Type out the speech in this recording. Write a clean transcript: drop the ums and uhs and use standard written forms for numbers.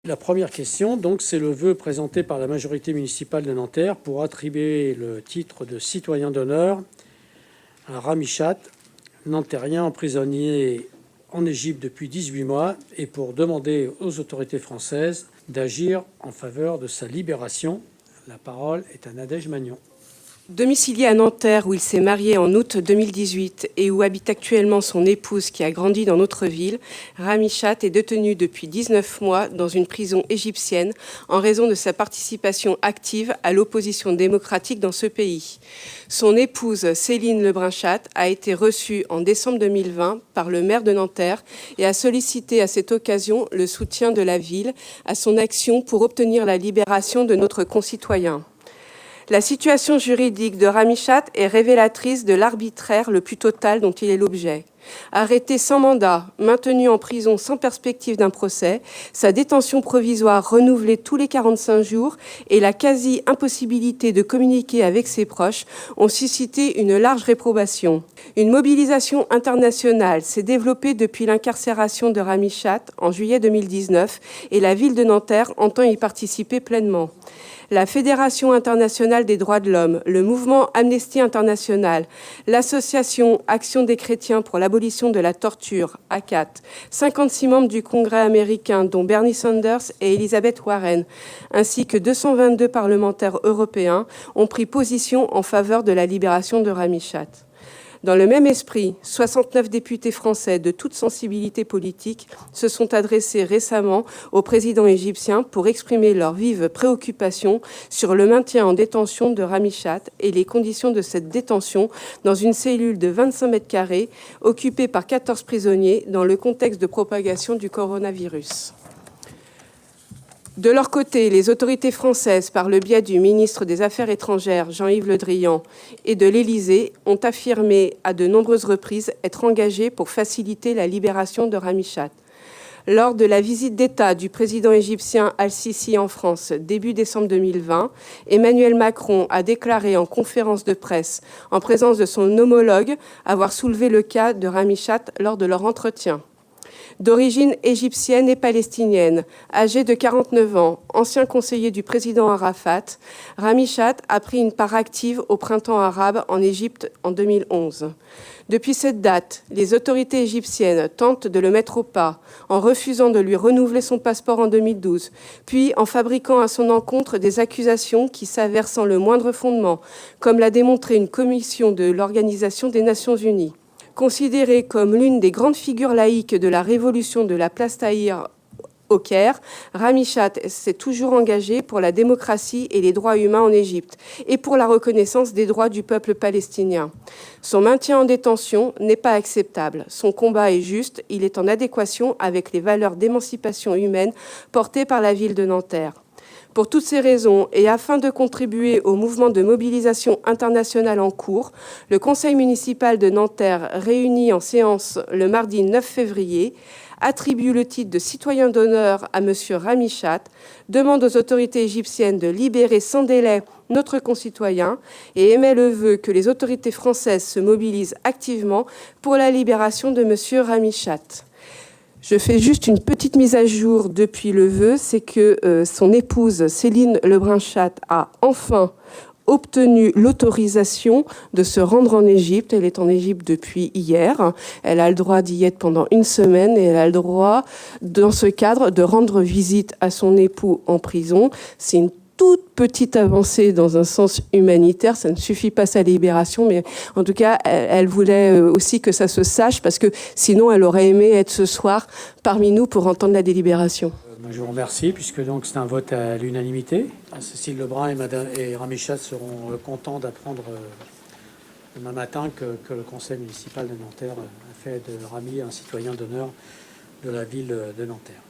La première question, donc, c'est le vœu présenté par la majorité municipale de Nanterre pour attribuer le titre de citoyen d'honneur à Rami Chat, nantérien emprisonné en Égypte depuis 18 mois, et pour demander aux autorités françaises d'agir en faveur de sa libération. La parole est à Nadège Magnon. Domicilié à Nanterre, où il s'est marié en août 2018 et où habite actuellement son épouse qui a grandi dans notre ville, Rami Chat est détenu depuis 19 mois dans une prison égyptienne en raison de sa participation active à l'opposition démocratique dans ce pays. Son épouse, Céline Lebrun-Chat, a été reçue en décembre 2020 par le maire de Nanterre et a sollicité à cette occasion le soutien de la ville à son action pour obtenir la libération de notre concitoyen. La situation juridique de Rami Chat est révélatrice de l'arbitraire le plus total dont il est l'objet. Arrêté sans mandat, maintenu en prison sans perspective d'un procès, sa détention provisoire renouvelée tous les 45 jours et la quasi-impossibilité de communiquer avec ses proches ont suscité une large réprobation. Une mobilisation internationale s'est développée depuis l'incarcération de Rami Chat en juillet 2019 et la ville de Nanterre entend y participer pleinement. La Fédération internationale des droits de l'homme, le mouvement Amnesty International, l'association Action des chrétiens pour l'abolition de la torture, ACAT, 56 membres du Congrès américain, dont Bernie Sanders et Elizabeth Warren, ainsi que 222 parlementaires européens, ont pris position en faveur de la libération de Rami Chat. Dans le même esprit, 69 députés français de toute sensibilité politique se sont adressés récemment au président égyptien pour exprimer leur vive préoccupation sur le maintien en détention de Rami Chat et les conditions de cette détention dans une cellule de 25 mètres carrés occupée par 14 prisonniers dans le contexte de propagation du coronavirus. De leur côté, les autorités françaises, par le biais du ministre des Affaires étrangères, Jean-Yves Le Drian, et de l'Élysée, ont affirmé à de nombreuses reprises être engagées pour faciliter la libération de Rami Chat. Lors de la visite d'État du président égyptien Al-Sisi en France début décembre 2020, Emmanuel Macron a déclaré en conférence de presse, en présence de son homologue, avoir soulevé le cas de Rami Chat lors de leur entretien. D'origine égyptienne et palestinienne, âgé de 49 ans, ancien conseiller du président Arafat, Rami Chat a pris une part active au printemps arabe en Égypte en 2011. Depuis cette date, les autorités égyptiennes tentent de le mettre au pas en refusant de lui renouveler son passeport en 2012, puis en fabriquant à son encontre des accusations qui s'avèrent sans le moindre fondement, comme l'a démontré une commission de l'Organisation des Nations Unies. Considéré comme l'une des grandes figures laïques de la révolution de la place Tahrir au Caire, Rami Chat s'est toujours engagé pour la démocratie et les droits humains en Égypte et pour la reconnaissance des droits du peuple palestinien. Son maintien en détention n'est pas acceptable. Son combat est juste, il est en adéquation avec les valeurs d'émancipation humaine portées par la ville de Nanterre. Pour toutes ces raisons, et afin de contribuer au mouvement de mobilisation internationale en cours, le Conseil municipal de Nanterre, réuni en séance le mardi 9 février, attribue le titre de citoyen d'honneur à M. Rami Chat, demande aux autorités égyptiennes de libérer sans délai notre concitoyen et émet le vœu que les autorités françaises se mobilisent activement pour la libération de M. Rami Chat. Je fais juste une petite mise à jour depuis le vœu, c'est que son épouse Céline Lebrun-Chat a enfin obtenu l'autorisation de se rendre en Égypte. Elle est en Égypte depuis hier. Elle a le droit d'y être pendant une semaine et elle a le droit, dans ce cadre, de rendre visite à son époux en prison. C'est une toute petite avancée dans un sens humanitaire, ça ne suffit pas à sa libération, mais en tout cas, elle voulait aussi que ça se sache, parce que sinon, elle aurait aimé être ce soir parmi nous pour entendre la délibération. Je vous remercie, puisque donc c'est un vote à l'unanimité. Cécile Lebrun et Rami Chat seront contents d'apprendre demain matin que le conseil municipal de Nanterre a fait de Rami un citoyen d'honneur de la ville de Nanterre.